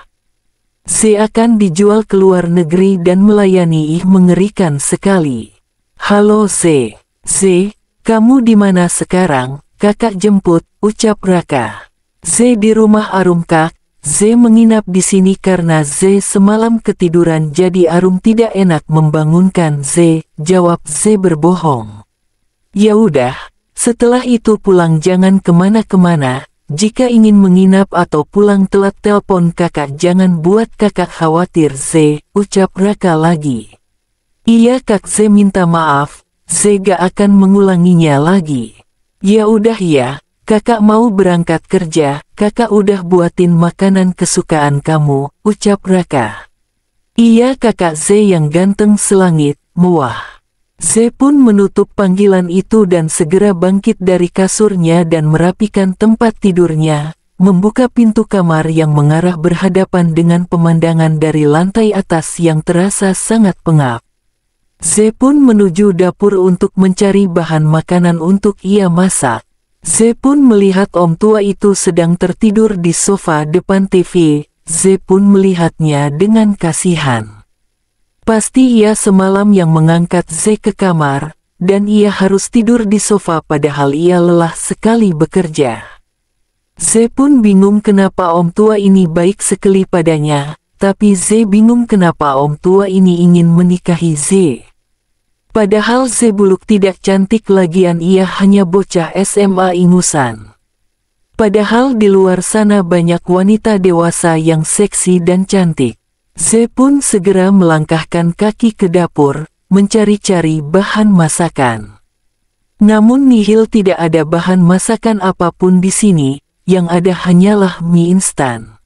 Ze akan dijual ke luar negeri dan melayani. Mengerikan sekali. Halo Ze. Ze, kamu di mana sekarang? Kakak jemput, ucap Raka. Ze di rumah Arum Kak. Ze menginap di sini karena Ze semalam ketiduran jadi Arum tidak enak membangunkan Ze, jawab Ze berbohong. Ya udah, setelah itu pulang, jangan kemana-kemana. Jika ingin menginap atau pulang telat telpon kakak, jangan buat kakak khawatir Ze, ucap Raka lagi. Iya Kak, Ze minta maaf, Ze gak akan mengulanginya lagi. Ya udah ya, kakak mau berangkat kerja, kakak udah buatin makanan kesukaan kamu, ucap Raka. Iya kakak Ze yang ganteng selangit, mewah. Ze pun menutup panggilan itu dan segera bangkit dari kasurnya dan merapikan tempat tidurnya, membuka pintu kamar yang mengarah berhadapan dengan pemandangan dari lantai atas yang terasa sangat pengap. Ze pun menuju dapur untuk mencari bahan makanan untuk ia masak. Ze pun melihat Om tua itu sedang tertidur di sofa depan TV. Ze pun melihatnya dengan kasihan. Pasti ia semalam yang mengangkat Ze ke kamar, dan ia harus tidur di sofa padahal ia lelah sekali bekerja. Ze pun bingung kenapa Om tua ini baik sekali padanya, tapi Ze bingung kenapa Om tua ini ingin menikahi Ze. Padahal Ze buluk tidak cantik, lagian ia hanya bocah SMA ingusan. Padahal di luar sana banyak wanita dewasa yang seksi dan cantik. Ze pun segera melangkahkan kaki ke dapur, mencari-cari bahan masakan. Namun nihil, tidak ada bahan masakan apapun di sini, yang ada hanyalah mie instan.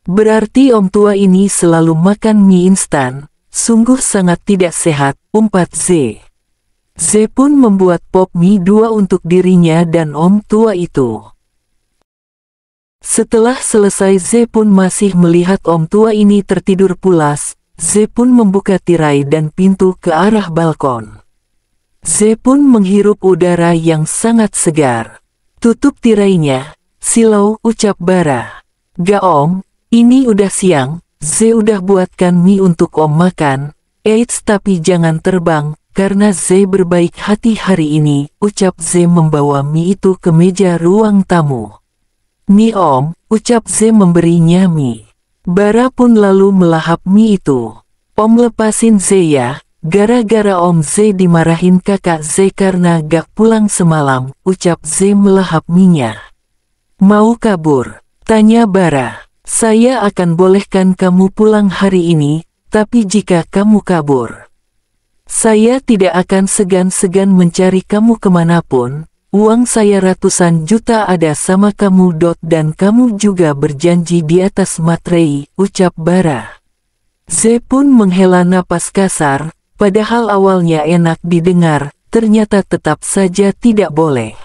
Berarti Om tua ini selalu makan mie instan, sungguh sangat tidak sehat, umpat Ze. Ze pun membuat pop mie 2 untuk dirinya dan Om tua itu. Setelah selesai, Ze pun masih melihat Om tua ini tertidur pulas. Ze pun membuka tirai dan pintu ke arah balkon. Ze pun menghirup udara yang sangat segar. Tutup tirainya, silau, ucap Bara. Gak Om, ini udah siang, Ze udah buatkan mie untuk Om makan. Eits, tapi jangan terbang, karena Ze berbaik hati hari ini, ucap Ze membawa mie itu ke meja ruang tamu. Nih Om, ucap Ze memberinya mie. Bara pun lalu melahap mie itu. Om lepasin Ze ya, gara-gara Om Ze dimarahin kakak Ze karena gak pulang semalam, ucap Ze melahap mie-nya. Mau kabur? Tanya Bara. Saya akan bolehkan kamu pulang hari ini, tapi jika kamu kabur, saya tidak akan segan-segan mencari kamu kemanapun. Uang saya ratusan juta ada sama kamu. Dan kamu juga berjanji di atas materai, ucap Bara. Ze pun menghela napas kasar, padahal awalnya enak didengar, ternyata tetap saja tidak boleh.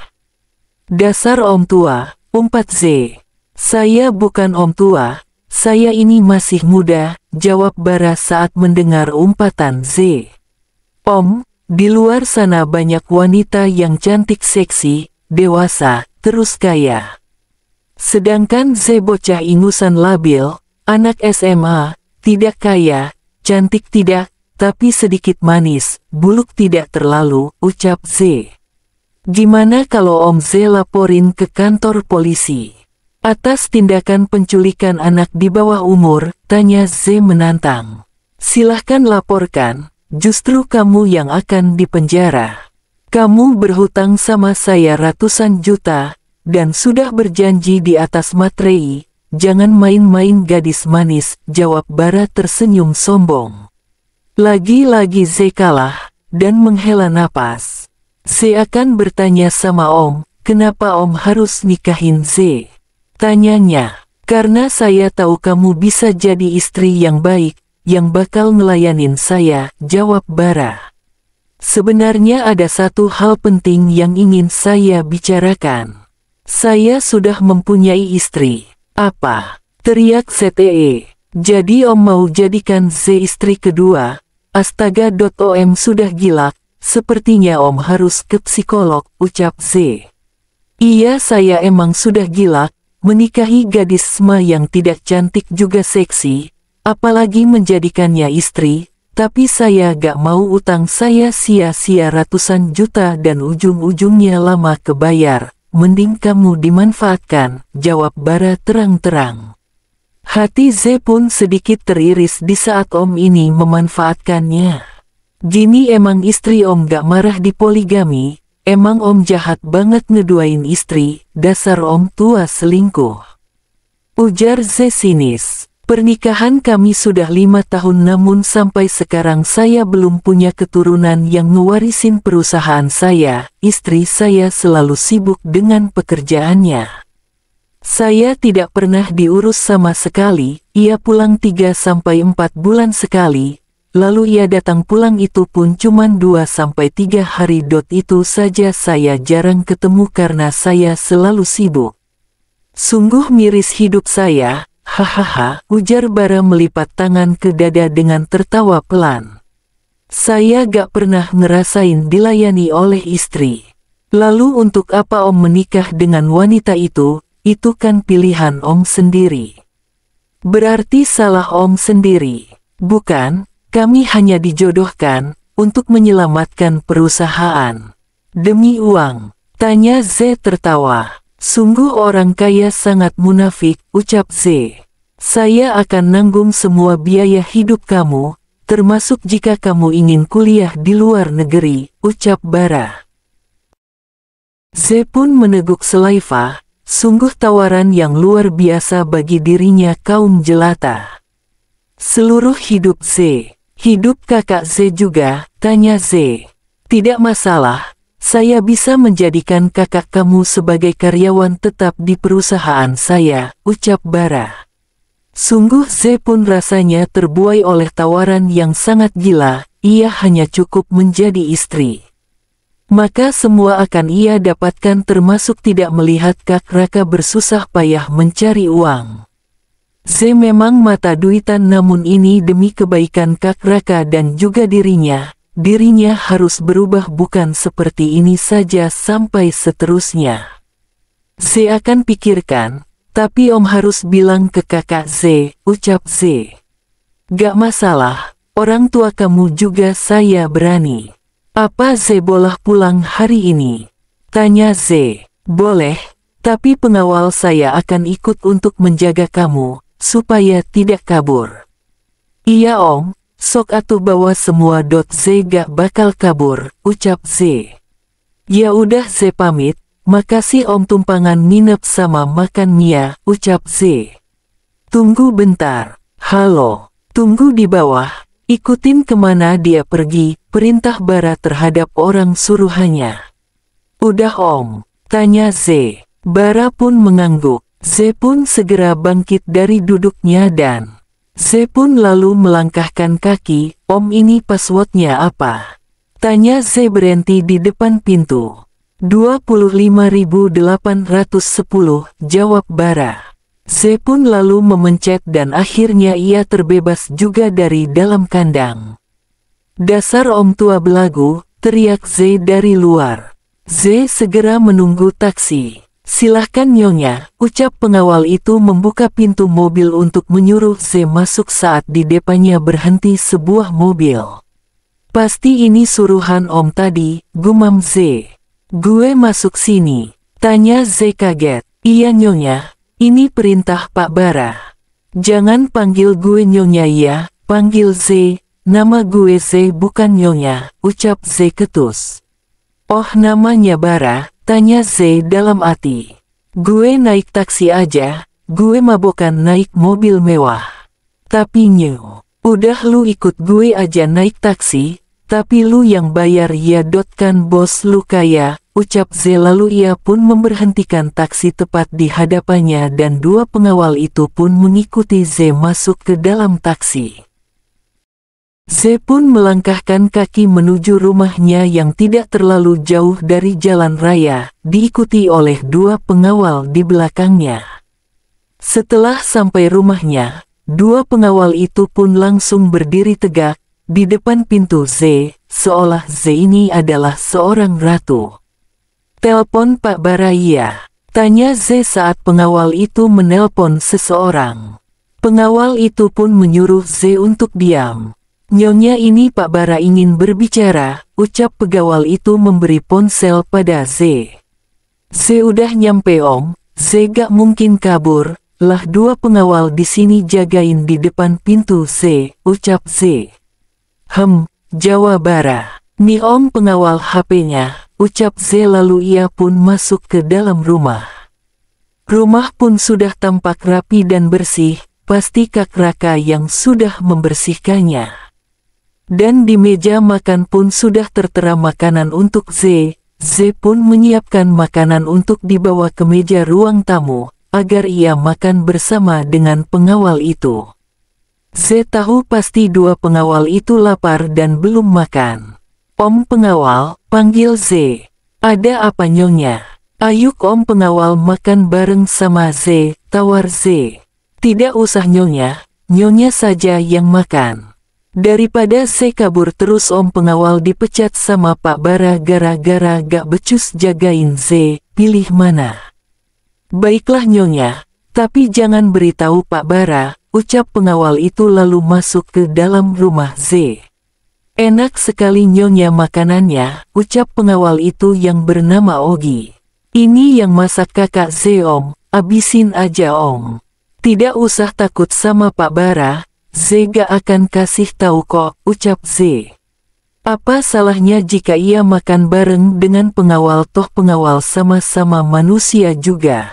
Dasar Om tua, umpat Ze. Saya bukan Om tua, saya ini masih muda, jawab Bara saat mendengar umpatan Ze. Om, di luar sana banyak wanita yang cantik, seksi, dewasa, terus kaya. Sedangkan Ze bocah ingusan labil, Anak SMA, tidak kaya, cantik tidak, tapi sedikit manis, buluk tidak terlalu, ucap Z. Gimana kalau Om Z laporin ke kantor polisi? Atas tindakan penculikan anak di bawah umur, tanya Z menantang. Silahkan laporkan, justru kamu yang akan dipenjara. Kamu berhutang sama saya ratusan juta, dan sudah berjanji di atas materai, jangan main-main gadis manis, jawab Bara tersenyum sombong. Lagi-lagi Z kalah, dan menghela napas. Z akan bertanya sama Om, kenapa Om harus nikahin Z? Tanyanya, karena saya tahu kamu bisa jadi istri yang baik, yang bakal ngelayanin saya, jawab Bara. Sebenarnya ada satu hal penting yang ingin saya bicarakan. Saya sudah mempunyai istri. Apa? Teriak ZTE. Jadi Om mau jadikan Z istri kedua? Astaga. Om sudah gila. Sepertinya Om harus ke psikolog, ucap Z. Iya, saya emang sudah gila. Menikahi gadis SMA yang tidak cantik juga seksi, apalagi menjadikannya istri, tapi saya gak mau utang saya sia-sia ratusan juta dan ujung-ujungnya lama kebayar, mending kamu dimanfaatkan, jawab Bara terang-terang. Hati Z pun sedikit teriris di saat Om ini memanfaatkannya. Gini emang istri Om gak marah di poligami? Emang Om jahat banget ngeduain istri, dasar Om tua selingkuh. Ujar Z sinis. Pernikahan kami sudah 5 tahun namun sampai sekarang saya belum punya keturunan yang ngewarisin perusahaan saya. Istri saya selalu sibuk dengan pekerjaannya. Saya tidak pernah diurus sama sekali, ia pulang 3-4 bulan sekali. Lalu ia datang pulang itu pun cuma 2-3 hari. Itu saja saya jarang ketemu karena saya selalu sibuk. Sungguh miris hidup saya, hahaha, ujar Bara melipat tangan ke dada dengan tertawa pelan. Saya gak pernah ngerasain dilayani oleh istri. Lalu untuk apa Om menikah dengan wanita itu kan pilihan Om sendiri. Berarti salah Om sendiri, bukan? Kami hanya dijodohkan untuk menyelamatkan perusahaan. Demi uang, tanya Z tertawa. Sungguh orang kaya sangat munafik, ucap Z. Saya akan nanggung semua biaya hidup kamu, termasuk jika kamu ingin kuliah di luar negeri, ucap Bara. Z pun meneguk selaiva, sungguh tawaran yang luar biasa bagi dirinya kaum jelata. Seluruh hidup Z. Hidup kakak Z juga, tanya Z. Tidak masalah, saya bisa menjadikan kakak kamu sebagai karyawan tetap di perusahaan saya, ucap Bara. Sungguh Z pun rasanya terbuai oleh tawaran yang sangat gila, ia hanya cukup menjadi istri. Maka semua akan ia dapatkan termasuk tidak melihat Kak Raka bersusah payah mencari uang. Z memang mata duitan namun ini demi kebaikan Kak Raka dan juga dirinya harus berubah bukan seperti ini saja sampai seterusnya. Z akan pikirkan, tapi Om harus bilang ke kakak Z, ucap Z. Gak masalah, orang tua kamu juga saya berani. Apa Z boleh pulang hari ini? Tanya Z. Boleh, tapi pengawal saya akan ikut untuk menjaga kamu, supaya tidak kabur. Iya Om, sok atuh bawa semua. Z gak bakal kabur, ucap Z. Ya udah Z pamit, makasih Om tumpangan nginep sama makan Mia, ucap Z. Tunggu bentar, halo, tunggu di bawah, ikutin kemana dia pergi, perintah Bara terhadap orang suruhannya. Udah Om, tanya Z. Bara pun mengangguk. Z pun segera bangkit dari duduknya dan Z pun lalu melangkahkan kaki. Om ini passwordnya apa? Tanya Z berhenti di depan pintu. 25.810, jawab Bara. Z pun lalu memencet dan akhirnya ia terbebas juga dari dalam kandang. Dasar Om tua belagu, teriak Z dari luar. Z segera menunggu taksi. Silahkan Nyonya, ucap pengawal itu membuka pintu mobil untuk menyuruh Z masuk saat di depannya berhenti sebuah mobil. Pasti ini suruhan Om tadi, gumam Z. Gue masuk sini, tanya Z kaget. Iya Nyonya, ini perintah Pak Bara. Jangan panggil gue Nyonya ya, panggil Z. Nama gue Z bukan Nyonya, ucap Z ketus. Oh namanya Bara, tanya Z dalam hati. Gue naik taksi aja, gue mabokan naik mobil mewah. Tapi Nyo, udah lu ikut gue aja naik taksi, tapi lu yang bayar ya. Kan bos lu kaya, ucap Z lalu ia pun memberhentikan taksi tepat di hadapannya dan dua pengawal itu pun mengikuti Z masuk ke dalam taksi. Z pun melangkahkan kaki menuju rumahnya yang tidak terlalu jauh dari jalan raya, diikuti oleh dua pengawal di belakangnya. Setelah sampai rumahnya, dua pengawal itu pun langsung berdiri tegak di depan pintu Z, seolah Z ini adalah seorang ratu. Telepon Pak Bara ya, tanya Z saat pengawal itu menelpon seseorang. Pengawal itu pun menyuruh Z untuk diam. Nyonya ini Pak Bara ingin berbicara, ucap pegawai itu memberi ponsel pada Z. Z udah nyampe Om, Z gak mungkin kabur, lah dua pengawal di sini jagain di depan pintu Z, ucap Z. Jawab Bara. Nih Om pengawal HP-nya, ucap Z lalu ia pun masuk ke dalam rumah. Rumah pun sudah tampak rapi dan bersih, pasti Kak Raka yang sudah membersihkannya. Dan di meja makan pun sudah tertera makanan untuk Z. Z pun menyiapkan makanan untuk dibawa ke meja ruang tamu, agar ia makan bersama dengan pengawal itu. Z tahu pasti dua pengawal itu lapar dan belum makan. Om pengawal, panggil Z. Ada apa Nyonya? Ayo Om pengawal makan bareng sama Z, tawar Z. Tidak usah Nyonya, Nyonya saja yang makan. Daripada Z kabur terus Om pengawal dipecat sama Pak Bara gara-gara gak becus jagain Z, pilih mana? Baiklah Nyonya, tapi jangan beritahu Pak Bara, ucap pengawal itu lalu masuk ke dalam rumah Z. Enak sekali Nyonya makanannya, ucap pengawal itu yang bernama Ogi. Ini yang masak kakak Z Om, abisin aja Om. Tidak usah takut sama Pak Bara, Z gak akan kasih tahu kok, ucap Z. Apa salahnya jika ia makan bareng dengan pengawal, toh pengawal sama-sama manusia juga.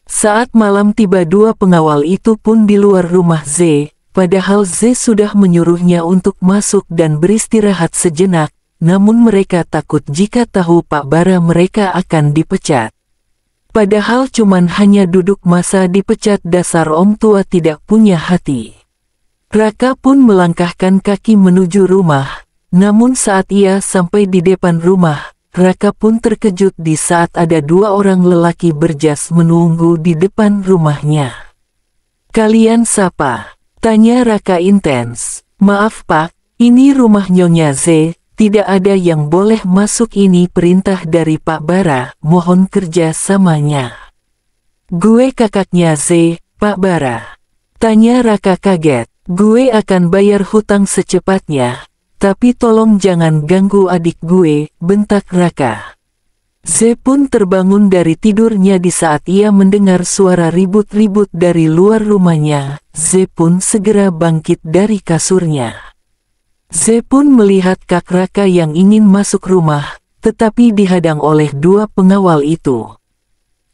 Saat malam tiba dua pengawal itu pun di luar rumah Z, padahal Z sudah menyuruhnya untuk masuk dan beristirahat sejenak, namun mereka takut jika tahu Pak Bara mereka akan dipecat. Padahal cuman hanya duduk masa dipecat, dasar om tua tidak punya hati. Raka pun melangkahkan kaki menuju rumah, namun saat ia sampai di depan rumah, Raka pun terkejut di saat ada dua orang lelaki berjas menunggu di depan rumahnya. Kalian siapa? Tanya Raka intens. Maaf Pak, ini rumah Nyonya Z, tidak ada yang boleh masuk, ini perintah dari Pak Bara, mohon kerja samanya. Gue kakaknya Z, Pak Bara. Tanya Raka kaget. Gue akan bayar hutang secepatnya, tapi tolong jangan ganggu adik gue, bentak Raka. Z pun terbangun dari tidurnya di saat ia mendengar suara ribut-ribut dari luar rumahnya. Z pun segera bangkit dari kasurnya. Z pun melihat Kak Raka yang ingin masuk rumah, tetapi dihadang oleh dua pengawal itu.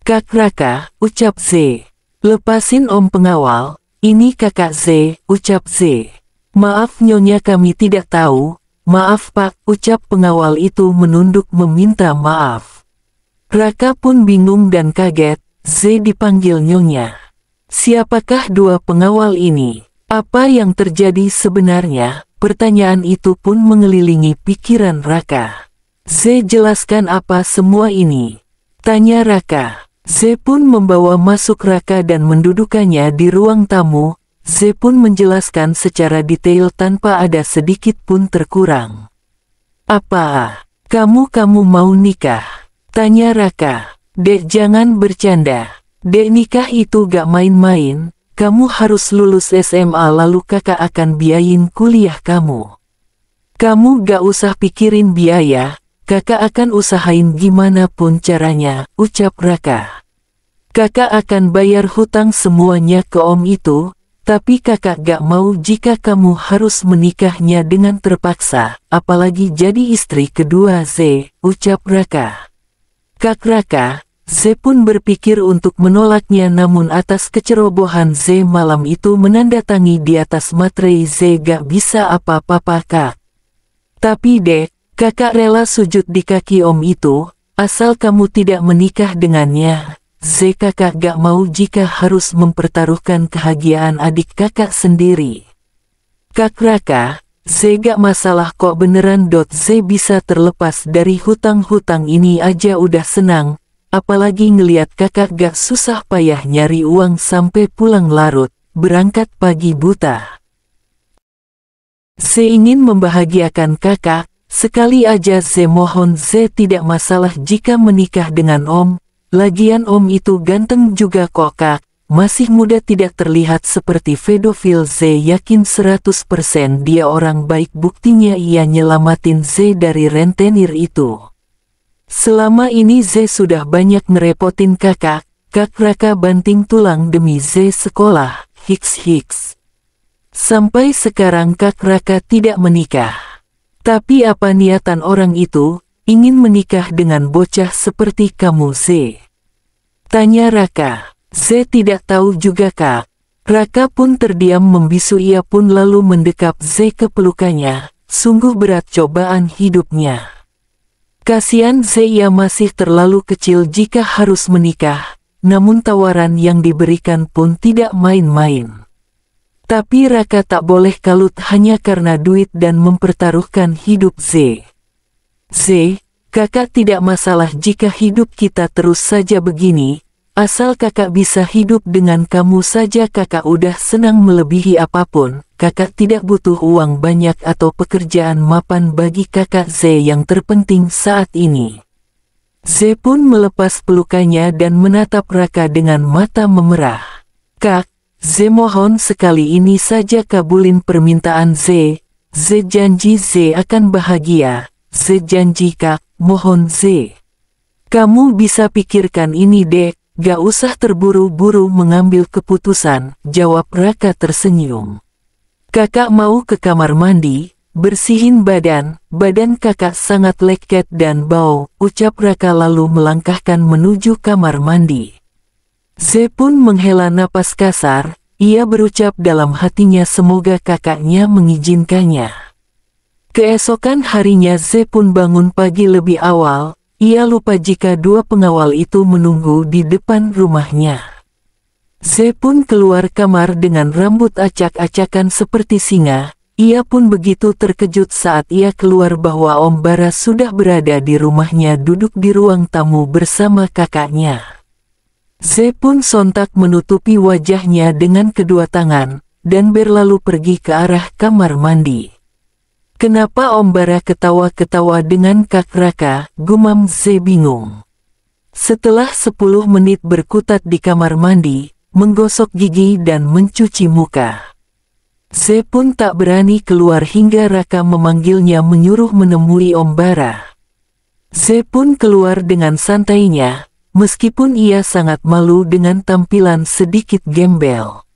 Kak Raka, ucap Z. Lepasin Om pengawal. Ini kakak Z, ucap Z. Maaf Nyonya kami tidak tahu. Maaf Pak, ucap pengawal itu menunduk meminta maaf. Raka pun bingung dan kaget, Z dipanggil Nyonya. Siapakah dua pengawal ini? Apa yang terjadi sebenarnya? Pertanyaan itu pun mengelilingi pikiran Raka. Z jelaskan apa semua ini? Tanya Raka. Z pun membawa masuk Raka dan mendudukannya di ruang tamu. Z pun menjelaskan secara detail tanpa ada sedikit pun terkurang. Apa? Kamu mau nikah? Tanya Raka. Dek jangan bercanda. Dek nikah itu gak main-main, kamu harus lulus SMA lalu kakak akan biayain kuliah kamu. Kamu gak usah pikirin biaya, kakak akan usahain gimana pun caranya, ucap Raka. Kakak akan bayar hutang semuanya ke om itu, tapi kakak gak mau jika kamu harus menikahnya dengan terpaksa, apalagi jadi istri kedua Z, ucap Raka. Kak Raka, Z pun berpikir untuk menolaknya namun atas kecerobohan Z malam itu menandatangi di atas materai Z gak bisa apa-apa kak. Tapi dek, kakak rela sujud di kaki om itu, asal kamu tidak menikah dengannya. Z kakak gak mau jika harus mempertaruhkan kebahagiaan adik kakak sendiri. Kak Raka, Z gak masalah kok beneran. Z bisa terlepas dari hutang-hutang ini aja udah senang, apalagi ngeliat kakak gak susah payah nyari uang sampai pulang larut, berangkat pagi buta. Z ingin membahagiakan kakak, sekali aja Z mohon. Z tidak masalah jika menikah dengan om, lagian om itu ganteng juga kok kak, masih muda tidak terlihat seperti pedofil. Z yakin 100% dia orang baik, buktinya ia nyelamatin Z dari rentenir itu. Selama ini Z sudah banyak ngerepotin kakak, Kak Raka banting tulang demi Z sekolah, hiks. Sampai sekarang Kak Raka tidak menikah. Tapi apa niatan orang itu, ingin menikah dengan bocah seperti kamu Z? Tanya Raka. Z tidak tahu juga kak. Raka pun terdiam membisu, ia pun lalu mendekap Z ke pelukannya, sungguh berat cobaan hidupnya. Kasihan Z, ia masih terlalu kecil jika harus menikah, namun tawaran yang diberikan pun tidak main-main. Tapi Raka tak boleh kalut hanya karena duit dan mempertaruhkan hidup Z. Z, kakak tidak masalah jika hidup kita terus saja begini, asal kakak bisa hidup dengan kamu saja kakak udah senang melebihi apapun. Kakak tidak butuh uang banyak atau pekerjaan mapan bagi kakak Z yang terpenting saat ini. Z pun melepas pelukannya dan menatap Raka dengan mata memerah. Kak, Z mohon sekali ini saja kabulin permintaan Z. Z janji Z akan bahagia. Z janji kak, mohon Z. Kamu bisa pikirkan ini dek, gak usah terburu-buru mengambil keputusan, jawab Raka tersenyum. Kakak mau ke kamar mandi, bersihin badan kakak sangat leket dan bau, ucap Raka lalu melangkahkan menuju kamar mandi. Z pun menghela napas kasar, ia berucap dalam hatinya semoga kakaknya mengizinkannya. Keesokan harinya Z pun bangun pagi lebih awal, ia lupa jika dua pengawal itu menunggu di depan rumahnya. Z pun keluar kamar dengan rambut acak-acakan seperti singa, ia pun begitu terkejut saat ia keluar bahwa Om Bara sudah berada di rumahnya duduk di ruang tamu bersama kakaknya. Z pun sontak menutupi wajahnya dengan kedua tangan, dan berlalu pergi ke arah kamar mandi. Kenapa Om Bara ketawa-ketawa dengan Kak Raka, gumam Z bingung. Setelah 10 menit berkutat di kamar mandi, menggosok gigi dan mencuci muka, Z pun tak berani keluar hingga Raka memanggilnya menyuruh menemui Om Bara. Z pun keluar dengan santainya, meskipun ia sangat malu dengan tampilan sedikit gembel.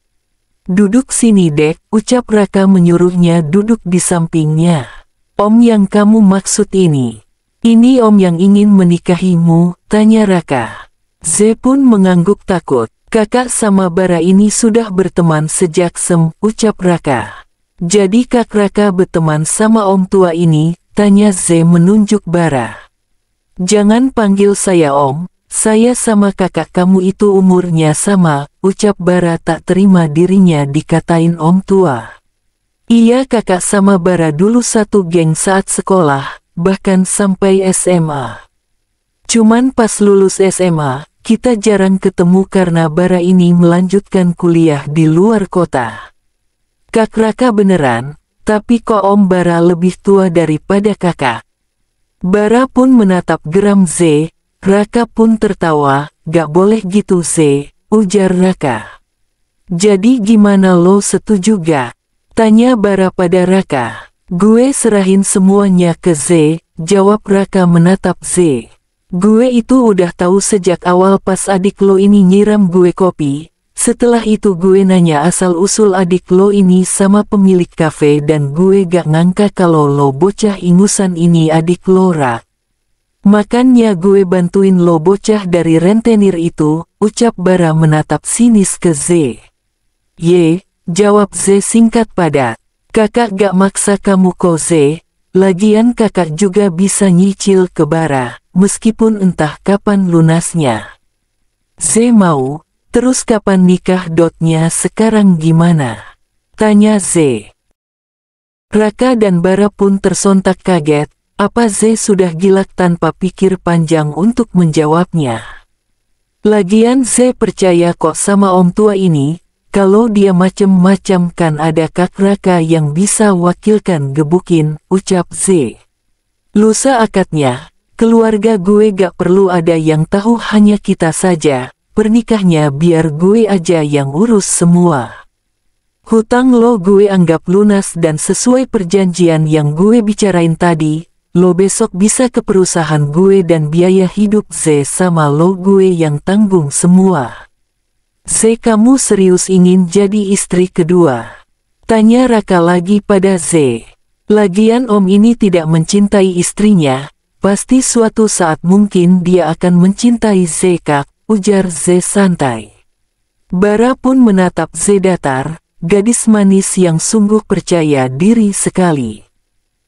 Duduk sini dek, ucap Raka menyuruhnya duduk di sampingnya. Om yang kamu maksud ini om yang ingin menikahimu, tanya Raka. Z pun mengangguk takut. Kakak sama Bara ini sudah berteman sejak ucap Raka. Jadi Kak Raka berteman sama om tua ini, tanya Z menunjuk Bara. Jangan panggil saya om, saya sama kakak kamu itu umurnya sama, ucap Bara tak terima dirinya dikatain om tua. Iya kakak sama Bara dulu satu geng saat sekolah, bahkan sampai SMA. Cuman pas lulus SMA, kita jarang ketemu karena Bara ini melanjutkan kuliah di luar kota. Kak Raka beneran, tapi kok Om Bara lebih tua daripada kakak? Bara pun menatap geram Z. Raka pun tertawa, gak boleh gitu Z, ujar Raka. Jadi gimana lo setuju gak? Tanya Bara pada Raka. Gue serahin semuanya ke Z, jawab Raka menatap Z. Gue itu udah tahu sejak awal pas adik lo ini nyiram gue kopi. Setelah itu gue nanya asal-usul adik lo ini sama pemilik kafe dan gue gak ngangka kalau lo bocah ingusan ini adik lo Rak. Makanya gue bantuin lo bocah dari rentenir itu, ucap Bara menatap sinis ke Z. Ye, jawab Z singkat padat. Kakak gak maksa kamu kok Z, lagian kakak juga bisa nyicil ke Bara, meskipun entah kapan lunasnya. Z mau, terus kapan nikah dotnya sekarang gimana? Tanya Z. Raka dan Bara pun tersontak kaget, apa Z sudah gila tanpa pikir panjang untuk menjawabnya. Lagian Z percaya kok sama om tua ini, kalau dia macem-macem kan ada Kak Raka yang bisa wakilkan gebukin, ucap Z. Lusa akadnya, keluarga gue gak perlu ada yang tahu hanya kita saja, pernikahnya biar gue aja yang urus semua. Hutang lo gue anggap lunas dan sesuai perjanjian yang gue bicarain tadi, lo besok bisa ke perusahaan gue dan biaya hidup Z sama lo gue yang tanggung semua. Z, kamu serius ingin jadi istri kedua? Tanya Raka lagi pada Z. Lagian om ini tidak mencintai istrinya, pasti suatu saat mungkin dia akan mencintai Z Kak, ujar Z santai. Bara pun menatap Z datar, gadis manis yang sungguh percaya diri sekali.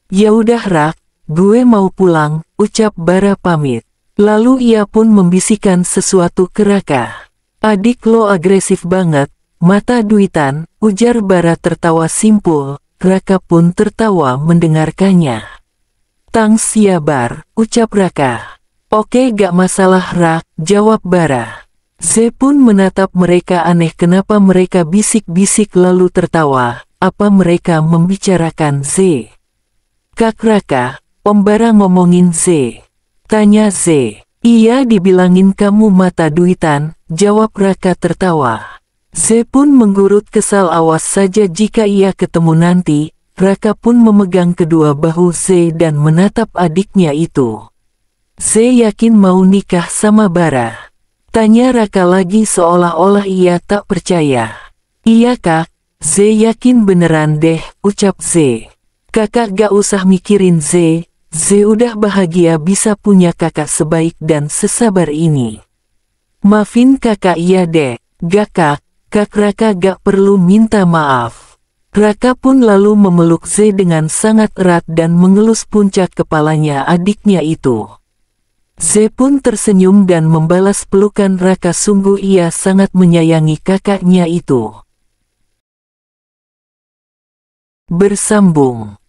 Ya udah Rak, gue mau pulang, ucap Bara pamit. Lalu ia pun membisikkan sesuatu ke Raka. Adik lo agresif banget, mata duitan, ujar Bara tertawa simpul, Raka pun tertawa mendengarkannya. Tang siabar, ucap Raka. Oke gak masalah Rak, jawab Bara. Z pun menatap mereka aneh kenapa mereka bisik-bisik lalu tertawa, apa mereka membicarakan Z. Kak Raka, om Bara ngomongin Z. Tanya Z. Iya dibilangin kamu mata duitan, jawab Raka tertawa. Z pun menggurut kesal awas saja jika ia ketemu nanti, Raka pun memegang kedua bahu Z dan menatap adiknya itu. Z yakin mau nikah sama Bara? Tanya Raka lagi seolah-olah ia tak percaya. Iya kak, Z yakin beneran deh, ucap Z. Kakak gak usah mikirin Z. Z udah bahagia bisa punya kakak sebaik dan sesabar ini. Maafin kakak iya deh, gak kak, Kak Raka gak perlu minta maaf. Raka pun lalu memeluk Z dengan sangat erat dan mengelus puncak kepalanya adiknya itu. Z pun tersenyum dan membalas pelukan Raka sungguh ia sangat menyayangi kakaknya itu. Bersambung.